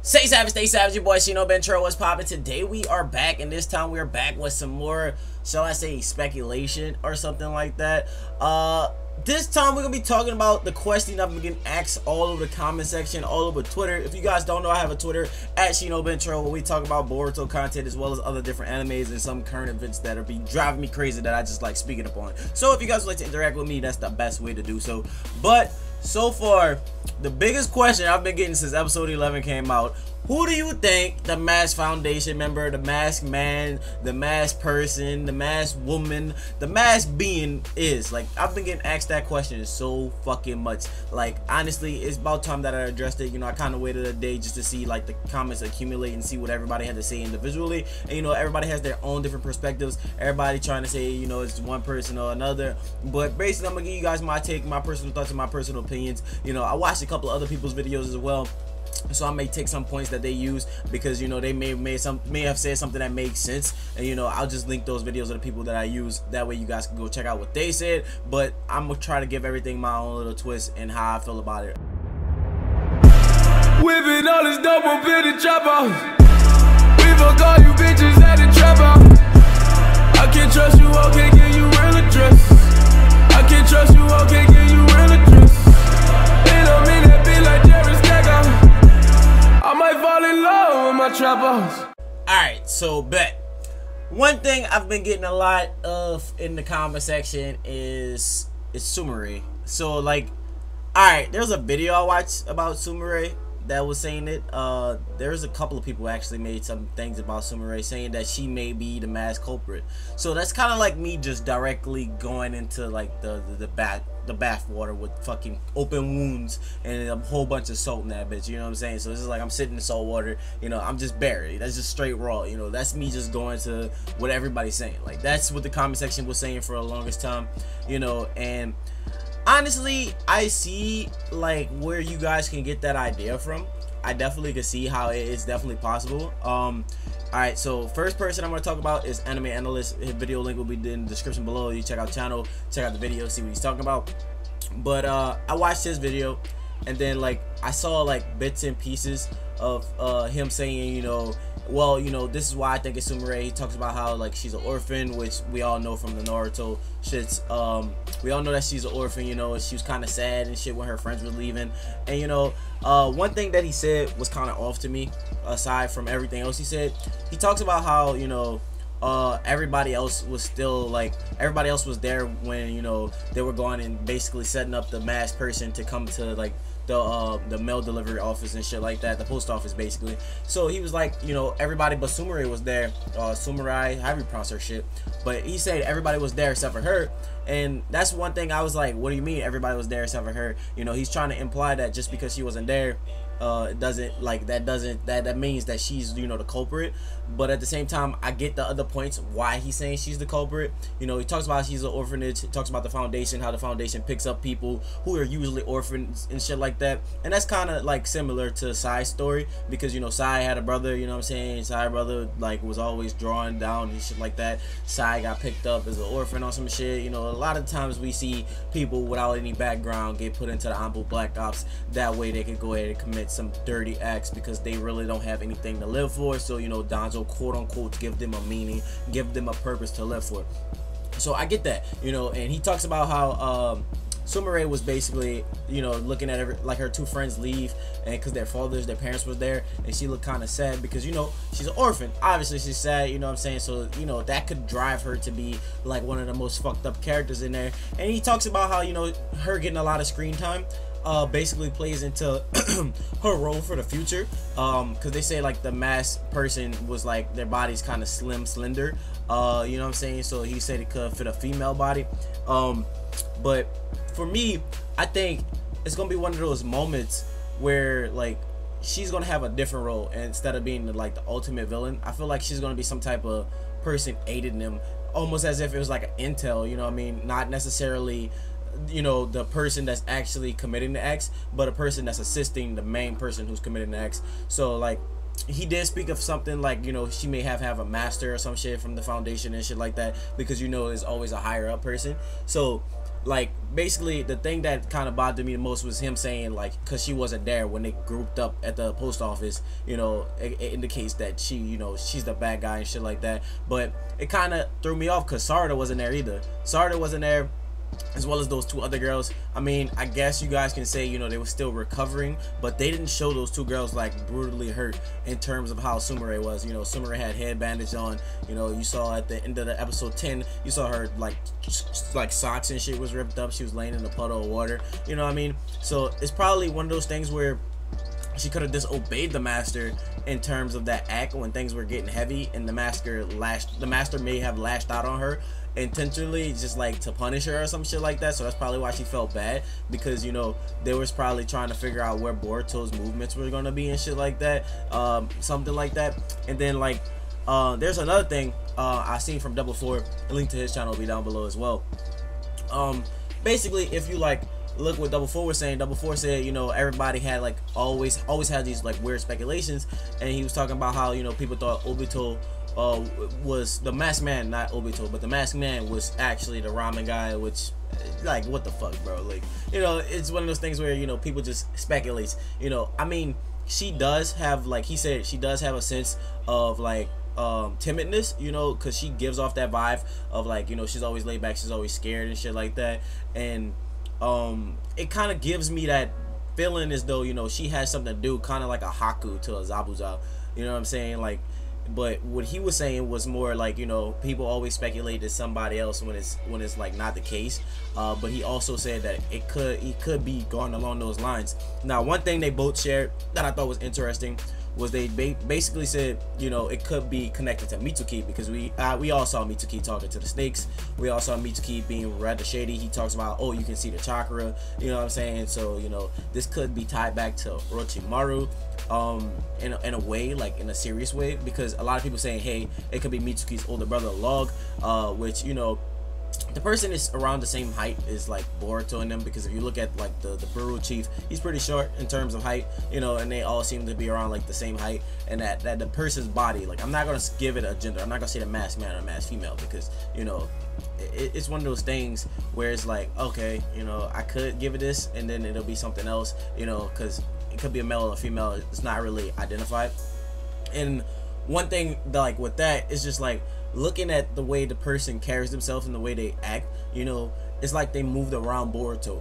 Stay savage, your boy Bentro. What's poppin'? Today we are back, and this time we are back with some more, shall I say, speculation or something like that. This time we're gonna be talking about the question I've been getting asked all over the comment section, all over Twitter. If you guys don't know, I have a Twitter at Bentro where we talk about Boruto content as well as other different animes and some current events that are be driving me crazy that I just like speaking upon. So if you guys would like to interact with me, that's the best way to do so. But so far, the biggest question I've been getting since episode 11 came out: who do you think the Mask Foundation member, the masked man, the masked person, the masked woman, the masked being is? Like, I've been getting asked that question so fucking much. Like, honestly, it's about time that I addressed it. You know, I kind of waited a day just to see like the comments accumulate and see what everybody had to say individually. And you know, everybody has their own different perspectives. Everybody trying to say, you know, it's one person or another. But basically, I'm gonna give you guys my take, my personal thoughts, and my personal opinions. You know, I watched a couple of other people's videos as well, so I may take some points that they use because, you know, they may have said something that makes sense, and you know, I'll just link those videos of the people that I use. That way you guys can go check out what they said. But I'm gonna try to give everything my own little twist and how I feel about it. Whipping all this double bitty chopper. We fuck all you bitches at the trap house. I can't trust you, I can't give you real address. I can't trust you, I can't give you real address. It don't mean that be like Jerry Stacker. I might fall in love with my trap house. Alright, so bet. One thing I've been getting a lot of in the comment section is Sumire. So like, alright, there's a video I watched about Sumire that was saying it. There's a couple of people actually made some things about Sumire saying that she may be the mass culprit. So that's kind of like me just directly going into like the bath water with fucking open wounds and a whole bunch of salt in that bitch. You know what I'm saying? So this is like I'm sitting in salt water. You know, I'm just buried. That's just straight raw. You know, that's me just going to what everybody's saying. Like, that's what the comment section was saying for the longest time. You know, and honestly, I see like where you guys can get that idea from. I definitely can see how it's definitely possible. Alright, so first person I'm going to talk about is Anime Analyst. His video link will be in the description below. You check out the channel, check out the video, see what he's talking about. But I watched his video, and then like I saw like bits and pieces of him saying, you know, well, you know, this is why I think it's Sumire. He talks about how like she's an orphan, which we all know from the Naruto shits. We all know that she's an orphan. You know, she was kind of sad and shit when her friends were leaving. And you know, one thing that he said was kind of off to me, aside from everything else he said. He talks about how, you know, everybody else was still like, everybody else was there when, you know, they were going and basically setting up the masked person to come to like the mail delivery office and shit like that, the post office basically. So he was like, you know, everybody but Sumire was there. Sumire, however you pronounce her shit, but he said everybody was there except for her. And that's one thing I was like, what do you mean everybody was there except for her? You know, he's trying to imply that just because she wasn't there, it doesn't like that means that she's, you know, the culprit. But at the same time, I get the other points why he's saying she's the culprit. You know, he talks about she's an orphanage. He talks about the foundation, how the foundation picks up people who are usually orphans and shit like that. And that's kind of like similar to Sai's story, because, you know, Sai had a brother, you know what I'm saying? Sai's brother like was always drawn down and shit like that. Sai got picked up as an orphan or some shit. You know, a lot of times we see people without any background get put into the Ambu Black Ops. That way they can go ahead and commit some dirty acts because they really don't have anything to live for. So, you know, Danzo quote unquote give them a meaning, give them a purpose to live for. So I get that, you know. And he talks about how Sumire was basically, you know, looking at like her two friends leave, and because their parents was there, and she looked kind of sad because, you know, she's an orphan. Obviously she's sad, you know what I'm saying? So, you know, that could drive her to be like one of the most fucked up characters in there. And he talks about how, you know, her getting a lot of screen time basically plays into her role for the future, because they say like the masked person was like their body's kind of slender, you know what I'm saying? So he said it could fit a female body, but for me, I think it's gonna be one of those moments where like she's gonna have a different role, and instead of being like the ultimate villain, I feel like she's gonna be some type of person aiding them, almost as if it was like an intel, you know what I mean? Not necessarily, you know, the person that's actually committing the acts, but a person that's assisting the main person who's committing the acts. So like he did speak of something like, you know, she may have a master or some shit from the foundation and shit like that, because, you know, there's always a higher up person. So like basically the thing that kind of bothered me the most was him saying like because she wasn't there when they grouped up at the post office, you know, it indicates that she, you know, she's the bad guy and shit like that. But it kind of threw me off because Sarada wasn't there either. Sarada wasn't there, as well as those two other girls. I mean, I guess you guys can say, you know, they were still recovering, but they didn't show those two girls like brutally hurt in terms of how Sumire was. You know, Sumire had head bandage on. You know, you saw at the end of the episode 10, you saw her like socks and shit was ripped up. She was laying in a puddle of water. You know what I mean? So it's probably one of those things where she could have disobeyed the master in terms of that act when things were getting heavy, and the master may have lashed out on her intentionally, just like to punish her or some shit like that. So that's probably why she felt bad, because, you know, they was probably trying to figure out where Boruto's movements were gonna be and shit like that, something like that. And then like there's another thing I seen from Double Four. A link to his channel will be down below as well. Basically, if you like look what Double Four was saying, Double Four said, you know, everybody had like always had these like weird speculations, and he was talking about how, you know, people thought Obito was the masked man, not Obito, but the masked man was actually the ramen guy, which, like, what the fuck, bro? Like, you know, it's one of those things where, you know, people just speculate. You know, I mean, she does have, like he said, she does have a sense of like timidness, you know, because she gives off that vibe of like, you know, she's always laid back, she's always scared and shit like that. And it kind of gives me that feeling as though, you know, she has something to do, kind of like a Haku to a Zabuza, you know what I'm saying? Like, but what he was saying was more like, you know, people always speculate that somebody else when it's like not the case. But he also said that it could be going along those lines. Now, one thing they both shared that I thought was interesting was they basically said, you know, it could be connected to Mitsuki, because we all saw Mitsuki talking to the snakes. We all saw Mitsuki being rather shady. He talks about, oh, you can see the chakra, you know what I'm saying? So, you know, this could be tied back to Orochimaru in a way, like in a serious way, because a lot of people saying, hey, it could be Mitsuki's older brother Log, which, you know, the person is around the same height as like Boruto and them, because if you look at like the Buru chief, he's pretty short in terms of height, you know, and they all seem to be around like the same height. And that the person's body, like, I'm not gonna give it a gender, I'm not gonna say the masked man or masked female, because, you know, it's one of those things where it's like, okay, you know, I could give it this and then it'll be something else, you know, because it could be a male or a female, it's not really identified. And one thing that, like, with that, is just like looking at the way the person carries themselves and the way they act, you know, it's like they moved around Boruto.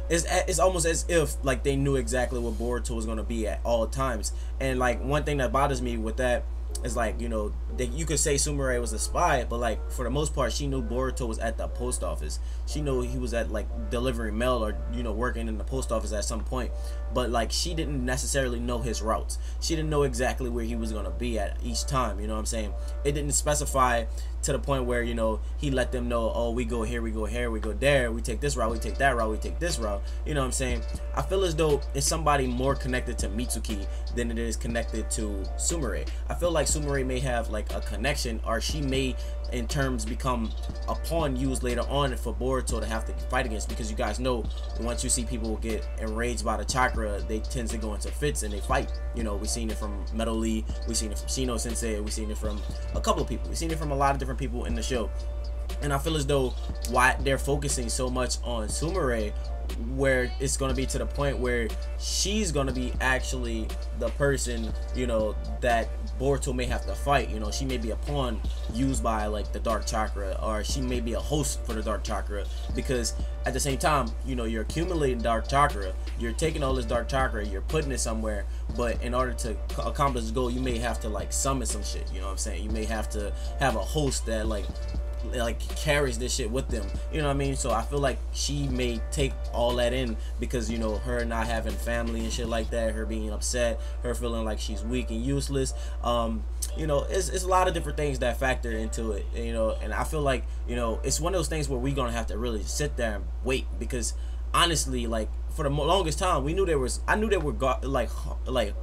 It's almost as if like they knew exactly what Boruto was gonna be at all times. And like one thing that bothers me with that is like, you know, you could say Sumire was a spy, but like for the most part, she knew Boruto was at the post office. She knew he was at like delivering mail, or, you know, working in the post office at some point. But like she didn't necessarily know his routes. She didn't know exactly where he was gonna be at each time. You know what I'm saying? It didn't specify to the point where, you know, he let them know, oh, we go here, we go here, we go there, we take this route, we take that route, we take this route. You know what I'm saying? I feel as though it's somebody more connected to Mitsuki than it is connected to Sumire. I feel like Sumire may have like a connection, or she may in terms become a pawn used later on for Boruto to have to fight against, because you guys know once you see people get enraged by the chakra, they tend to go into fits and they fight. You know, we've seen it from Metal Lee, we've seen it from Shino Sensei, we've seen it from a couple of people, we've seen it from a lot of different people in the show. And I feel as though why they're focusing so much on Sumire, where it's going to be to the point where she's going to be actually the person, you know, that Boruto may have to fight. You know, she may be a pawn used by like the dark chakra, or she may be a host for the dark chakra, because at the same time, you know, you're accumulating dark chakra, you're taking all this dark chakra, you're putting it somewhere, but in order to accomplish the goal, you may have to like summon some shit, you know what I'm saying? You may have to have a host that like carries this shit with them, you know what I mean? So I feel like she may take all that in, because, you know, her not having family and shit like that, her being upset, her feeling like she's weak and useless, you know, it's a lot of different things that factor into it, you know. And I feel like, you know, it's one of those things where we're gonna have to really sit there and wait, because honestly, like, for the longest time, I knew they were like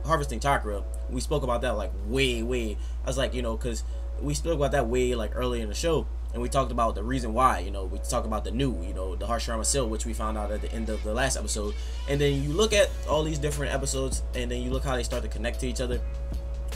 harvesting chakra. We spoke about that like way, I was like, you know, because we spoke about that way like early in the show, and we talked about the reason why. You know, we talked about the new, you know, the Harshirama Seal, which we found out at the end of the last episode. And then you look at all these different episodes, and then you look how they start to connect to each other.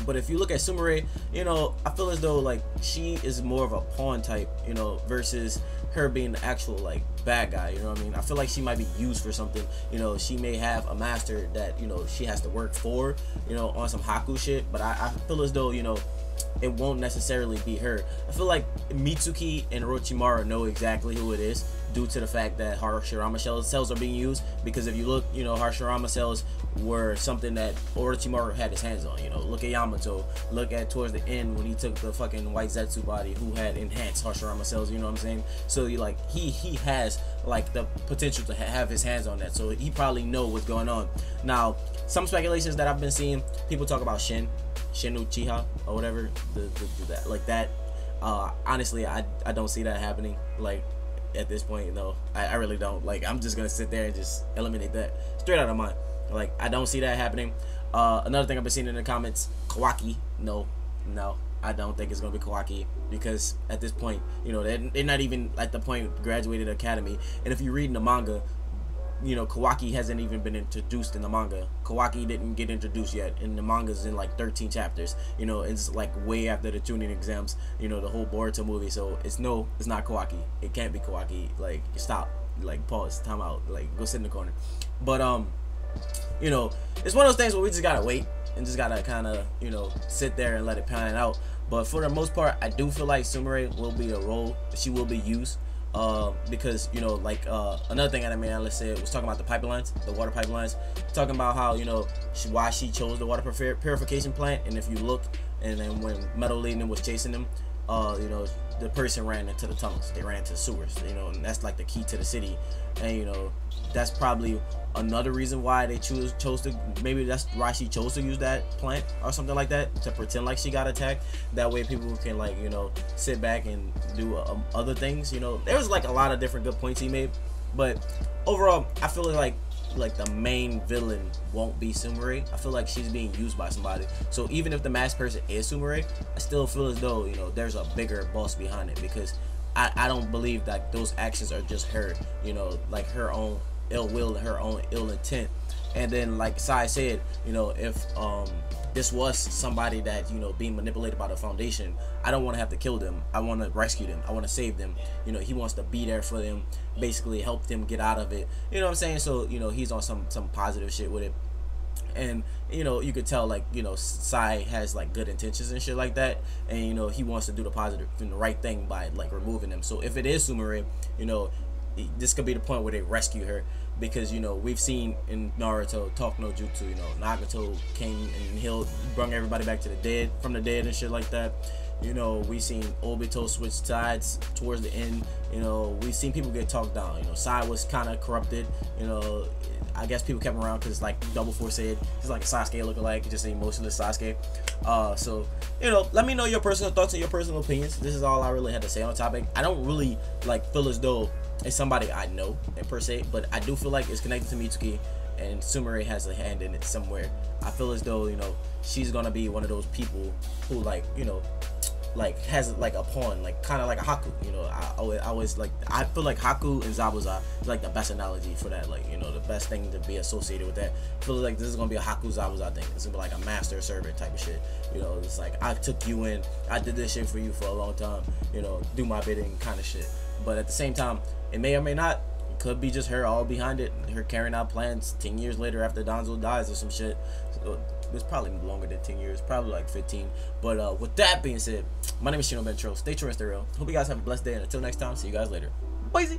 But if you look at Sumire, you know, I feel as though like she is more of a pawn type, you know, versus her being the actual like bad guy. You know what I mean? I feel like she might be used for something. You know, she may have a master that, you know, she has to work for, you know, on some Haku shit. But I feel as though, you know, it won't necessarily be her. I feel like Mitsuki and Orochimaru know exactly who it is due to the fact that Hashirama cells are being used. Because if you look, you know, Hashirama cells were something that Orochimaru had his hands on. You know, look at Yamato. Look at towards the end when he took the fucking white Zetsu body, who had enhanced Hashirama cells. You know what I'm saying? So you like he has like the potential to have his hands on that. So he probably know what's going on. Now, some speculations that I've been seeing, people talk about Shin Uchiha or whatever, like that. Honestly, I don't see that happening. Like at this point, no, I really don't. Like I'm just gonna sit there and just eliminate that straight out of mind. Like I don't see that happening. Another thing I've been seeing in the comments, Kawaki. No, I don't think it's gonna be Kawaki, because at this point, you know, they're not even at the point graduated academy. And if you read in the manga, you know, Kawaki hasn't even been introduced in the manga. Kawaki didn't get introduced yet, and the manga's in like 13 chapters. You know, it's like way after the tuning exams. You know, the whole Boruto movie. So it's not Kawaki. It can't be Kawaki. Like stop. Like pause. Time out. Like go sit in the corner. But you know, it's one of those things where we just gotta wait and just gotta kind of, you know, sit there and let it pan out. But for the most part, I do feel like Sumire will be a role. She will be used. Because, you know, like another thing anime analyst said was talking about the pipelines, the water pipelines, talking about how, you know, why she chose the water purification plant. And if you look, and then when Metal Leading was chasing them, you know, the person ran into the tunnels, they ran into the sewers, you know, and that's like the key to the city. And you know, that's probably another reason why they chose to, maybe that's why she chose to use that plant or something like that, to pretend like she got attacked. That way people can, like, you know, sit back and do other things. You know, there's like a lot of different good points he made, but overall I feel like the main villain won't be Sumire. I feel like she's being used by somebody. So even if the masked person is Sumire, I still feel as though, you know, there's a bigger boss behind it, because I don't believe that those actions are just her, you know, like her own ill will and her own ill intent. And then like Sai said, you know, if this was somebody that, you know, being manipulated by the Foundation, I don't want to have to kill them. I want to rescue them. I want to save them. You know, he wants to be there for them, basically help them get out of it. You know what I'm saying? So, you know, he's on some positive shit with it. And, you know, you could tell, like, you know, Sai has like good intentions and shit like that, and, you know, he wants to do the positive and the right thing by like removing them. So if it is Sumire, you know, this could be the point where they rescue her, because, you know, we've seen in Naruto Talk No Jutsu, you know, Nagato came and brought everybody back to the dead, from the dead and shit like that. You know, we've seen Obito switch sides towards the end. You know, we've seen people get talked down. You know, Sai was kind of corrupted. You know, I guess people kept him around because, like Double Four said, he's like a Sasuke lookalike, just an emotionless Sasuke. So, you know, let me know your personal thoughts and your personal opinions. This is all I really had to say on the topic. I don't really like feel as though it's somebody I know per se, but I do feel like it's connected to Mitsuki, and Sumire has a hand in it somewhere. I feel as though, you know, she's gonna be one of those people who, like, you know, like has like a pawn, like kind of like a Haku. You know, I always like, I feel like Haku and Zabuza is like the best analogy for that. Like, you know, the best thing to be associated with that. I feel like this is gonna be a Haku Zabuza thing. It's gonna be like a master servant type of shit. You know, it's like, I took you in, I did this shit for you for a long time. You know, do my bidding kind of shit. But at the same time, it may or may not. It could be just her all behind it, her carrying out plans 10 years later after Danzo dies or some shit. So it's probably longer than 10 years, probably like 15. But with that being said, my name is Shino Bentro. Stay true and stay real. Hope you guys have a blessed day, and until next time, see you guys later. Bye.